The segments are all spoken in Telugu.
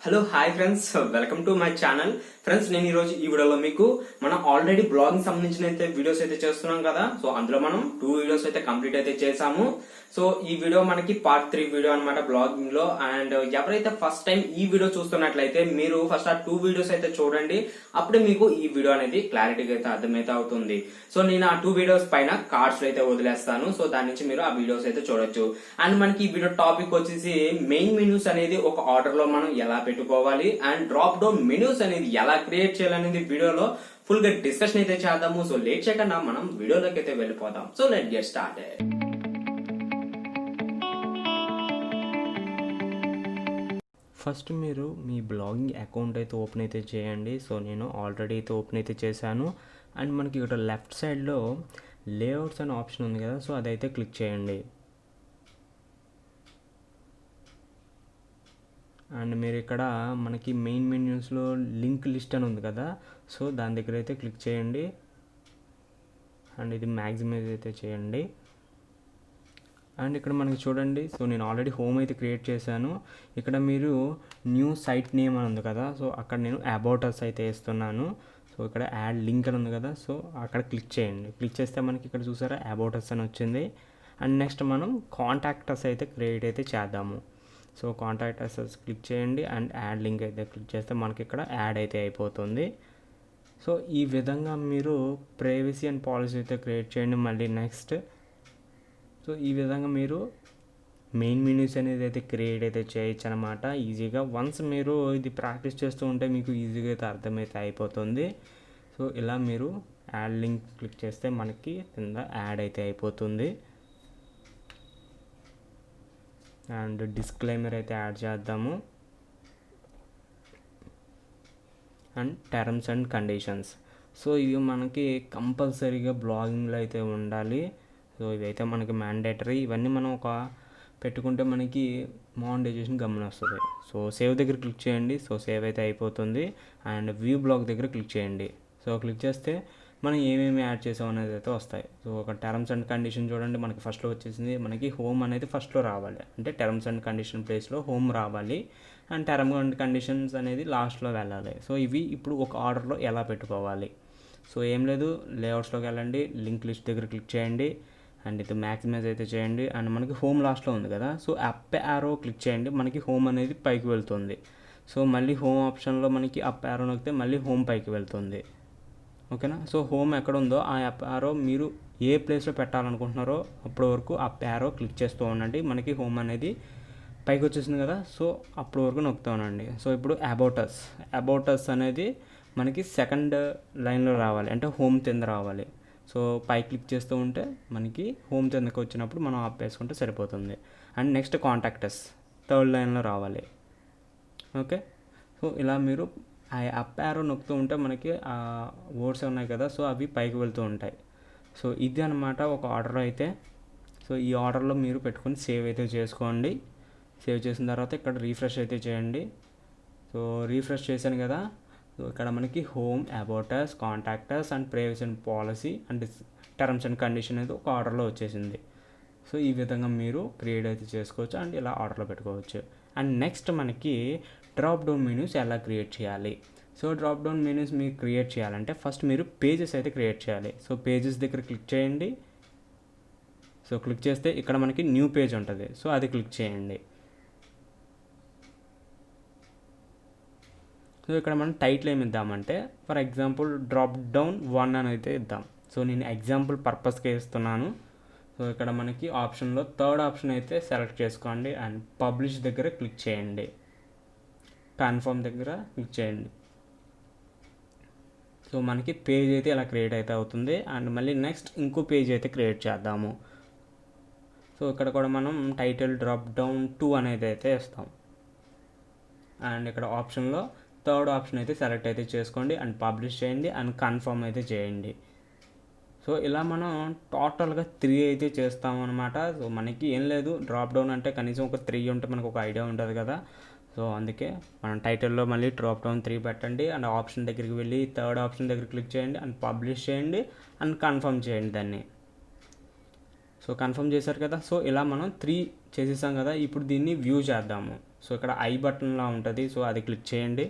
Hello hi friends, welcome to my channel. Friends, నేను ఈ రోజు ఈ వీడియోలో మీకు మనం ఆల్రెడీ బ్లాగింగ్ సంబంధించిన అయితే వీడియోస్ అయితే చేస్తున్నాం కదా. సో అందులో మనం 2 వీడియోస్ అయితే కంప్లీట్ అయితే చేసాము. సో ఈ వీడియో మనకి పార్ట్ 3 వీడియో అనమాట బ్లాగింగ్ లో. అండ్ ఎవరైతే ఫస్ట్ టైం ఈ వీడియో చూస్తున్నట్లయితే మీరు ఫస్ట్ ఆ 2 వీడియోస్ అయితే చూడండి. అప్పుడే మీకు ఈ వీడియో అనేది క్లారిటీగా అయితే అర్థమైతే అవుతుంది. సో నేను ఆ 2 వీడియోస్ పైన కార్డ్స్ అయితే వదిలేస్తాను. సో దాని నుంచి మీరు ఆ వీడియోస్ అయితే చూడొచ్చు. అండ్ మనకి ఈ వీడియో టాపిక్ వచ్చేసి మెయిన్ మెనూస్ అనేది ఒక ఆర్డర్ లో మనం ఎలా పెట్టుకోవాలి అండ్ డ్రాప్ డౌన్ మెనూస్ అనేది ఎలా క్రియేట్ చేయాలనేది వీడియోలో ఫుల్ గా డిస్కషన్ అయితే చేద్దాము. సో లేట్ చేయకుండా మనం వీడియోలోకి అయితే వెళ్ళిపోదాం. So let get started. First మీరు మీ బ్లాగింగ్ అకౌంట్ అయితే ఓపెన్ అయితే చేయండి. సో నేను ఆల్రెడీ అయితే ఓపెన్ అయితే చేశాను. అండ్ మనకి ఇక్కడ లెఫ్ట్ సైడ్లో లేఅవుట్స్ అనే ఆప్షన్ ఉంది కదా, సో అదైతే క్లిక్ చేయండి. అండ్ మీరు ఇక్కడ మనకి మెయిన్ మెన్యూస్లో లింక్ లిస్ట్ అని ఉంది కదా, సో దాని దగ్గర అయితే క్లిక్ చేయండి. అండ్ ఇది మ్యాక్సిమైజ్ అయితే చేయండి. అండ్ ఇక్కడ మనకి చూడండి, సో నేను ఆల్రెడీ హోమ్ అయితే క్రియేట్ చేశాను. ఇక్కడ మీరు న్యూ సైట్ నేమ్ అని ఉంది కదా, సో అక్కడ నేను అబౌట్ అస్ అయితే వేస్తున్నాను. సో ఇక్కడ యాడ్ లింక్ అని ఉంది కదా, సో అక్కడ క్లిక్ చేయండి. క్లిక్ చేస్తే మనకి ఇక్కడ చూసారా అబౌట్ అస్ అని వచ్చింది. అండ్ నెక్స్ట్ మనం కాంటాక్ట్ అస్ అయితే క్రియేట్ అయితే చేద్దాము. సో కాంటాక్ట్ అస్ క్లిక్ చేయండి. అండ్ యాడ్ లింక్ అయితే క్లిక్ చేస్తే మనకి ఇక్కడ యాడ్ అయితే అయిపోతుంది. సో ఈ విధంగా మీరు ప్రైవసీ అండ్ పాలసీ అయితే క్రియేట్ చేయండి. మళ్ళీ నెక్స్ట్ సో ఈ విధంగా మీరు మెయిన్ మెనూస్ అనేది అయితే క్రియేట్ అయితే చేయొచ్చు అనమాట ఈజీగా. వన్స్ మీరు ఇది ప్రాక్టీస్ చేస్తూ ఉంటే మీకు ఈజీగా అయితే అర్థమైతే అయిపోతుంది. సో ఇలా మీరు యాడ్ లింక్ క్లిక్ చేస్తే మనకి కింద యాడ్ అయితే అయిపోతుంది. అండ్ డిస్క్లైమర్ అయితే యాడ్ చేద్దాము. And terms and conditions, so ఇవి మనకి కంపల్సరీగా బ్లాగింగ్లో అయితే ఉండాలి. సో ఇవైతే మనకి మ్యాండేటరీ. ఇవన్నీ మనం ఒక పెట్టుకుంటే మనకి మానిటైజేషన్ గమనం వస్తుంది. సో సేవ్ దగ్గర క్లిక్ చేయండి. సో సేవ్ అయితే అయిపోతుంది. అండ్ వ్యూ బ్లాగ్ దగ్గర క్లిక్ చేయండి. సో క్లిక్ చేస్తే మనం ఏమేమి యాడ్ చేసాం అనేది అయితే వస్తాయి. సో ఒక టర్మ్స్ అండ్ కండిషన్ చూడండి, మనకి ఫస్ట్లో వచ్చేసింది. మనకి హోమ్ అనేది ఫస్ట్లో రావాలి, అంటే టర్మ్స్ అండ్ కండిషన్ ప్లేస్లో హోమ్ రావాలి. అండ్ టర్మ్ అండ్ కండిషన్స్ అనేది లాస్ట్లో వెళ్ళాలి. సో ఇవి ఇప్పుడు ఒక ఆర్డర్లో ఎలా పెట్టుకోవాలి. సో ఏం లేదు, లేఅవుట్స్లోకి వెళ్ళండి, లింక్ లిస్ట్ దగ్గర క్లిక్ చేయండి. అండ్ ఇది మ్యాక్సిమైజ్ అయితే చేయండి. అండ్ మనకి హోమ్ లాస్ట్లో ఉంది కదా, సో అప్ యారో క్లిక్ చేయండి. మనకి హోమ్ అనేది పైకి వెళ్తుంది. సో మళ్ళీ హోమ్ ఆప్షన్లో మనకి అప్ యారో నొక్కితే మళ్ళీ హోమ్ పైకి వెళ్తుంది. ఓకేనా. సో హోమ్ ఎక్కడ ఉందో ఆ అప్ యారో మీరు ఏ ప్లేస్లో పెట్టాలనుకుంటున్నారో అప్పటి వరకు అప్ యారో క్లిక్ చేస్తూ ఉండండి. మనకి హోమ్ అనేది పైకి వచ్చేసింది కదా, సో అప్పటి వరకు నొక్కుతూ ఉండండి. సో ఇప్పుడు అబౌట్ అస్ అనేది మనకి సెకండ్ లైన్లో రావాలి, అంటే హోమ్ కింద రావాలి. సో పై క్లిక్ చేస్తూ ఉంటే మనకి హోమ్ కిందకి వచ్చినప్పుడు మనం ఆప్ వేసుకుంటే సరిపోతుంది. And next contact us third లైన్లో రావాలి. ఓకే. సో ఇలా మీరు ఆ అప్ యారో నొక్కుతూ ఉంటే మనకి ఆ వర్డ్స్ ఉన్నాయి కదా, సో అవి పైకి వెళ్తూ ఉంటాయి. సో ఇది అనమాట ఒక ఆర్డర్ అయితే. సో ఈ ఆర్డర్లో మీరు పెట్టుకొని సేవ్ అయితే చేసుకోండి. సేవ్ చేసిన తర్వాత ఇక్కడ రీఫ్రెష్ అయితే చేయండి. సో రీఫ్రెష్ చేశాను కదా, సో ఇక్కడ మనకి home, about us, contact us and privacy and policy and terms and condition అయితే ఒక ఆర్డర్లో వచ్చేసింది. సో ఈ విధంగా మీరు క్రియేట్ అయితే చేసుకోవచ్చు అండ్ ఇలా ఆర్డర్లో పెట్టుకోవచ్చు. అండ్ నెక్స్ట్ మనకి డ్రాప్ డౌన్ మెనూస్ ఎలా క్రియేట్ చేయాలి. సో డ్రాప్ డౌన్ మెనూస్ మీరు క్రియేట్ చేయాలంటే ఫస్ట్ మీరు పేజెస్ అయితే క్రియేట్ చేయాలి. సో పేజెస్ దగ్గర క్లిక్ చేయండి. సో క్లిక్ చేస్తే ఇక్కడ మనకి న్యూ పేజ్ ఉంటుంది, సో అది క్లిక్ చేయండి. సో ఇక్కడ మనం టైటిల్ ఏమి ఇద్దామంటే ఫర్ ఎగ్జాంపుల్ డ్రాప్ డౌన్ 1 అని అయితే ఇద్దాం. సో నేను ఎగ్జాంపుల్ పర్పస్కి ఇస్తున్నాను. సో ఇక్కడ మనకి ఆప్షన్లో థర్డ్ ఆప్షన్ అయితే సెలెక్ట్ చేసుకోండి. అండ్ పబ్లిష్ దగ్గర క్లిక్ చేయండి. కన్ఫర్మ్ దగ్గర క్లిక్ చేయండి. సో మనకి పేజ్ అయితే ఇలా క్రియేట్ అయితే అవుతుంది. అండ్ మళ్ళీ నెక్స్ట్ ఇంకో పేజ్ అయితే క్రియేట్ చేద్దాము. సో ఇక్కడ కూడా మనం టైటిల్ డ్రాప్ డౌన్ 2 అనేది అయితే ఇస్తాం. అండ్ ఇక్కడ ఆప్షన్లో థర్డ్ ఆప్షన్ అయితే సెలెక్ట్ అయితే చేసుకోండి. అండ్ పబ్లిష్ చేయండి అండ్ కన్ఫర్మ్ అయితే చేయండి. సో ఇలా మనం టోటల్గా 3 అయితే చేస్తామన్నమాట. సో మనకి ఏం లేదు, డ్రాప్ డౌన్ అంటే కనీసం ఒక 3 ఉంటే మనకు ఒక ఐడియా ఉంటుంది కదా. సో అందుకే మనం టైటిల్లో మళ్ళీ డ్రాప్ డౌన్ 3 పెట్టండి. అండ్ ఆప్షన్ దగ్గరికి వెళ్ళి థర్డ్ ఆప్షన్ దగ్గర క్లిక్ చేయండి అండ్ పబ్లిష్ చేయండి అండ్ కన్ఫర్మ్ చేయండి దాన్ని. సో కన్ఫర్మ్ చేశారు కదా. సో ఇలా మనం 3 చేసేసాం కదా. ఇప్పుడు దీన్ని వ్యూ చేద్దాము. సో ఇక్కడ ఐ బటన్లా ఉంటుంది, సో అది క్లిక్ చేయండి.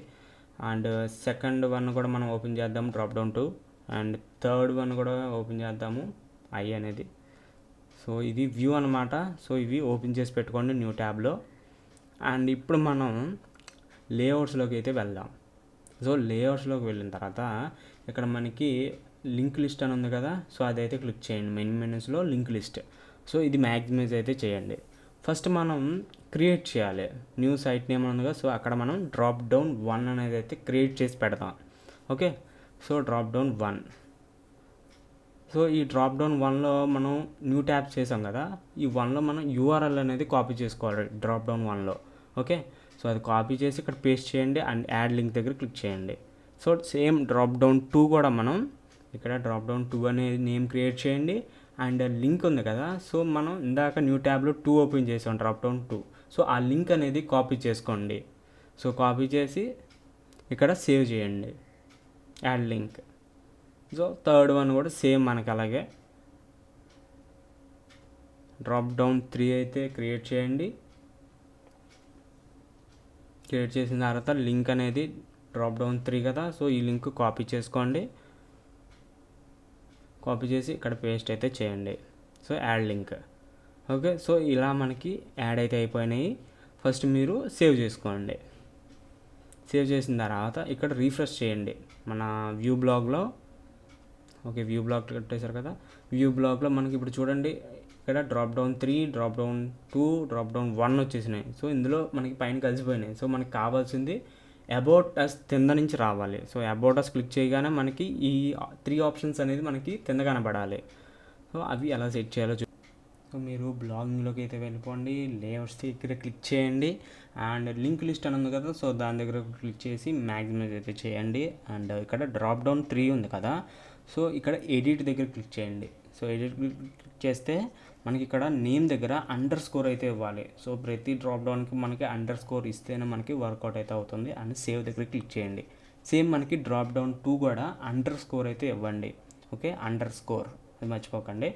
అండ్ సెకండ్ వన్ కూడా మనం ఓపెన్ చేద్దాం, drop down to. And third one కూడా ఓపెన్ చేద్దాము, ఐ అనేది. సో ఇది వ్యూ అనమాట. సో ఇవి ఓపెన్ చేసి పెట్టుకోండి న్యూ ట్యాబ్లో. అండ్ ఇప్పుడు మనం లేఅవుట్స్లోకి అయితే వెళ్దాం. సో లేఅవుట్స్లోకి వెళ్ళిన తర్వాత ఇక్కడ మనకి లింక్ లిస్ట్ అని ఉంది కదా, సో అదైతే క్లిక్ చేయండి. మెయిన్ మెనూస్లో లింక్ లిస్ట్. సో ఇది మ్యాక్సిమైజ్ అయితే చేయండి. ఫస్ట్ మనం క్రియేట్ చేయాలి న్యూ సైట్ నేమ్ ఉంది కదా, సో అక్కడ మనం డ్రాప్ డౌన్ 1 అనేది అయితే క్రియేట్ చేసి పెడతాం. Okay, so drop down 1. So ఈ డ్రాప్ డౌన్ 1లో మనం న్యూ ట్యాబ్ చేసాం కదా, ఈ 1లో మనం యూఆర్ఎల్ అనేది కాపీ చేసుకోవాలి డ్రాప్ డౌన్ 1లో. ఓకే, సో అది కాపీ చేసి ఇక్కడ పేస్ట్ చేయండి అండ్ యాడ్ లింక్ దగ్గర క్లిక్ చేయండి. సో సేమ్ డ్రాప్ డౌన్ 2 కూడా మనం ఇక్కడ డ్రాప్ డౌన్ 2 అనే నేమ్ క్రియేట్ చేయండి. అండ్ లింక్ ఉంది కదా, సో మనం ఇందాక న్యూ ట్యాబ్లో 2 ఓపెన్ చేసాం, డ్రాప్ డౌన్ 2. సో ఆ లింక్ అనేది కాపీ చేసుకోండి. సో కాపీ చేసి ఇక్కడ సేవ్ చేయండి, add link. So third one కూడా సేమ్ మనకి అలాగే డ్రాప్ డౌన్ 3 అయితే క్రియేట్ చేయండి. క్రియేట్ చేసిన తర్వాత లింక్ అనేది డ్రాప్ డౌన్ 3 కదా, సో ఈ లింక్ కాపీ చేసుకోండి. కాపీ చేసి ఇక్కడ పేస్ట్ అయితే చేయండి. So add link. Okay, so ఇలా మనకి యాడ్ అయితే అయిపోయినాయి. ఫస్ట్ మీరు సేవ్ చేసుకోండి. సేవ్ చేసిన తర్వాత ఇక్కడ రీఫ్రెష్ చేయండి మన వ్యూ బ్లాగ్లో. ఓకే, వ్యూ బ్లాగ్ కట్టేశారు కదా, వ్యూ బ్లాగ్లో మనకి ఇప్పుడు చూడండి ఇక్కడ drop down 3, drop down 2, drop down 1 వచ్చేసినాయి. సో ఇందులో మనకి పైన కలిసిపోయినాయి. సో మనకి కావాల్సింది అబౌట్ అస్ కింద నుంచి రావాలి. సో అబౌట్ అస్ క్లిక్ చేయగానే మనకి ఈ 3 ఆప్షన్స్ అనేది మనకి కింద కనబడాలి. సో అవి ఎలా సెట్ చేయాలో సో మీరు బ్లాగింగ్లోకి అయితే వెళ్ళిపోండి, లేఅవుట్స్ దగ్గర క్లిక్ చేయండి అండ్ లింక్ లిస్ట్ అని ఉంది కదా, సో దాని దగ్గర క్లిక్ చేసి మ్యాక్సిమైజ్ అయితే చేయండి. అండ్ ఇక్కడ డ్రాప్ డౌన్ 3 ఉంది కదా, సో ఇక్కడ ఎడిట్ దగ్గర క్లిక్ చేయండి. సో ఎడిట్ క్లిక్ చేస్తే మనకి ఇక్కడ నేమ్ దగ్గర అండర్ స్కోర్ అయితే ఇవ్వాలి. సో ప్రతి డ్రాప్ డౌన్కి మనకి అండర్ స్కోర్ ఇస్తేనే మనకి వర్కౌట్ అయితే అవుతుంది. అండ్ సేవ్ దగ్గర క్లిక్ చేయండి. సేమ్ మనకి డ్రాప్ డౌన్ 2 కూడా అండర్ స్కోర్ అయితే ఇవ్వండి. ఓకే, అండర్ స్కోర్ అది మర్చిపోకండి.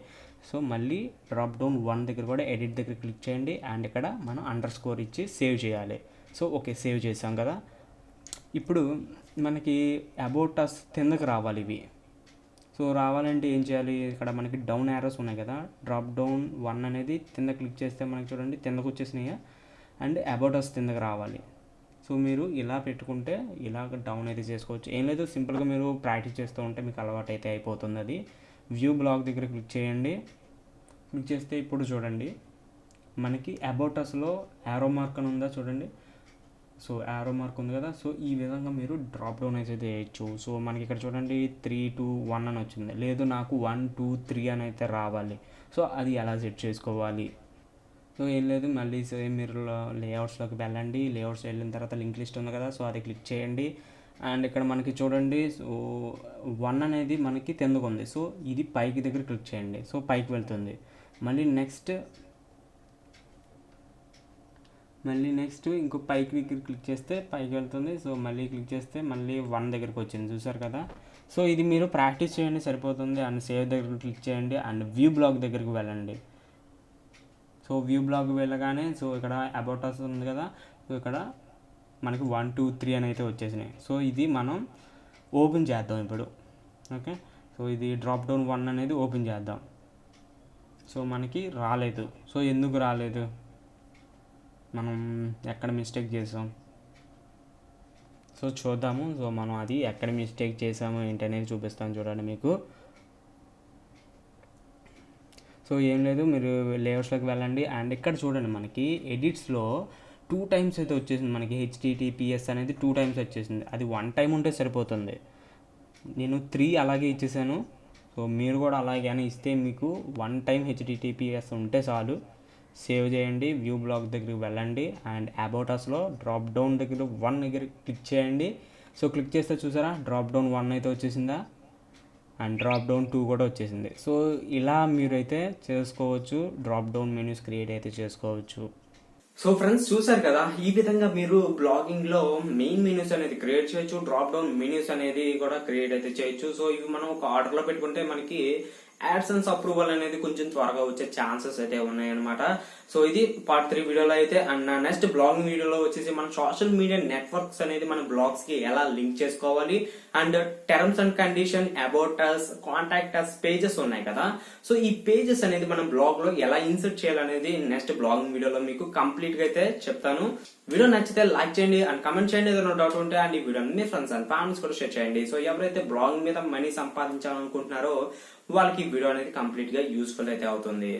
సో మళ్ళీ డ్రాప్ డౌన్ 1 దగ్గర కూడా ఎడిట్ దగ్గర క్లిక్ చేయండి అండ్ ఇక్కడ మనం అండర్ స్కోర్ ఇచ్చి సేవ్ చేయాలి. సో ఓకే, సేవ్ చేసాం కదా. ఇప్పుడు మనకి అబౌట్ అస్ కిందకి రావాలి ఇవి. సో రావాలంటే ఏం చేయాలి, ఇక్కడ మనకి డౌన్ యారోస్ ఉన్నాయి కదా, డ్రాప్ డౌన్ 1 అనేది కింద క్లిక్ చేస్తే మనకి చూడండి కిందకు వచ్చేసినాయి. అండ్ అబౌట్ అస్ కిందకి రావాలి. సో మీరు ఇలా పెట్టుకుంటే ఇలాగ డౌన్ అయితే చేసుకోవచ్చు. ఏం లేదు, సింపుల్గా మీరు ప్రాక్టీస్ చేస్తూ ఉంటే మీకు అలవాటు అయితే అయిపోతుంది. అది వ్యూ బ్లాగ్ దగ్గర క్లిక్ చేయండి. క్లిక్ చేస్తే ఇప్పుడు చూడండి మనకి అబౌట్ అస్లో యారో మార్క్ అని ఉందా చూడండి. సో యారో మార్క్ ఉంది కదా, సో ఈ విధంగా మీరు డ్రాప్ డౌన్ అయితే చేయొచ్చు. సో మనకి ఇక్కడ చూడండి 3, 2, 1 అని వచ్చింది. లేదు నాకు 1, 2, 3 అని అయితే రావాలి. సో అది ఎలా సెట్ చేసుకోవాలి, సో ఏం లేదు, మళ్ళీ సేమ్ మీరు లేఅవుట్స్లోకి వెళ్ళండి. లేఅవుట్స్ వెళ్ళిన తర్వాత లింక్ లిస్ట్ ఉంది కదా, సో అది క్లిక్ చేయండి. అండ్ ఇక్కడ మనకి చూడండి సో 1 అనేది మనకి కిందకు ఉంది. సో ఇది పైకి దగ్గర క్లిక్ చేయండి. సో పైకి వెళ్తుంది. మళ్ళీ నెక్స్ట్ ఇంకో పైకి దగ్గర క్లిక్ చేస్తే పైకి వెళ్తుంది. సో మళ్ళీ క్లిక్ చేస్తే మళ్ళీ 1 దగ్గరికి వచ్చింది, చూసారు కదా. సో ఇది మీరు ప్రాక్టీస్ చేయండి సరిపోతుంది. అండ్ సేవ్ దగ్గర క్లిక్ చేయండి అండ్ వ్యూ బ్లాగ్ దగ్గరికి వెళ్ళండి. సో వ్యూ బ్లాగ్ వెళ్ళగానే సో ఇక్కడ అబౌట్ అస్ ఉంది కదా, సో ఇక్కడ మనకి 1, 2, 3 అని అయితే వచ్చేసినాయి. సో ఇది మనం ఓపెన్ చేద్దాం ఇప్పుడు. ఓకే, సో ఇది డ్రాప్ డౌన్ 1 అనేది ఓపెన్ చేద్దాం. సో మనకి రాలేదు. సో ఎందుకు రాలేదు, మనం ఎక్కడ మిస్టేక్ చేసాం సో చూద్దాము. సో మనం అది ఎక్కడ మిస్టేక్ చేసాము ఏంటనేది చూపిస్తాను చూడండి మీకు. సో ఏం లేదు, మీరు లేఅవుట్స్లోకి వెళ్ళండి అండ్ ఇక్కడ చూడండి మనకి ఎడిట్స్లో 2 టైమ్స్ అయితే వచ్చేసింది. మనకి HTTPS అనేది 2 టైమ్స్ వచ్చేసింది. అది 1 టైం ఉంటే సరిపోతుంది. నేను 3 అలాగే ఇచ్చేసాను. సో మీరు కూడా అలాగే అని ఇస్తే మీకు 1 టైం HTTPS ఉంటే చాలు. సేవ్ చేయండి, వ్యూ బ్లాగ్ దగ్గరికి వెళ్ళండి అండ్ అబౌట్ అస్లో డ్రాప్ డౌన్ దగ్గర 1 దగ్గర క్లిక్ చేయండి. సో క్లిక్ చేస్తే చూసారా డ్రాప్ డౌన్ 1 అయితే వచ్చేసిందా అండ్ డ్రాప్ డౌన్ 2 కూడా వచ్చేసింది. సో ఇలా మీరైతే చేసుకోవచ్చు, డ్రాప్ డౌన్ మెనూస్ క్రియేట్ అయితే చేసుకోవచ్చు. సో ఫ్రెండ్స్ చూసారు కదా, ఈ విధంగా మీరు బ్లాగింగ్ లో మెయిన్ మెనూస్ అనేది క్రియేట్ చేయొచ్చు, డ్రాప్ డౌన్ మెనూస్ అనేది కూడా క్రియేట్ అయితే చేయొచ్చు. సో ఇవి మనం ఒక ఆర్డర్ లో పెట్టుకుంటే మనకి యాడ్సెన్స్ అప్రూవల్ అనేది కొంచెం త్వరగా వచ్చే ఛాన్సెస్ అయితే ఉన్నాయన్నమాట. సో ఇది పార్ట్ 3 వీడియోలో అయితే. అండ్ నెక్స్ట్ బ్లాగింగ్ వీడియోలో వచ్చేసి మన సోషల్ మీడియా నెట్వర్క్స్ అనేది మన బ్లాగ్స్ కి ఎలా లింక్ చేసుకోవాలి, and terms and condition, about us, contact us pages ఉన్నాయి కదా. సో ఈ పేజెస్ అనేది మనం బ్లాగ్ లో ఎలా ఇన్సర్ట్ చేయాలనేది నెక్స్ట్ బ్లాగింగ్ వీడియోలో మీకు కంప్లీట్ గా అయితే చెప్తాను. వీడియో నచ్చితే లైక్ చేయండి అండ్ కమెంట్ చేయండి ఏదైనా డౌట్ ఉంటే. అండ్ ఈ వీడియోని మీ ఫ్రెండ్స్ అండ్ ఫ్యామిలీస్ కూడా షేర్ చేయండి. సో ఎవరైతే బ్లాగింగ్ మీద మనీ సంపాదించాలనుకుంటున్నారో వాళ్ళకి ఈ వీడియో అనేది కంప్లీట్ గా యూస్ఫుల్ అయితే అవుతుంది.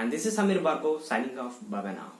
And this is Samir Barko signing off. Bye bye now.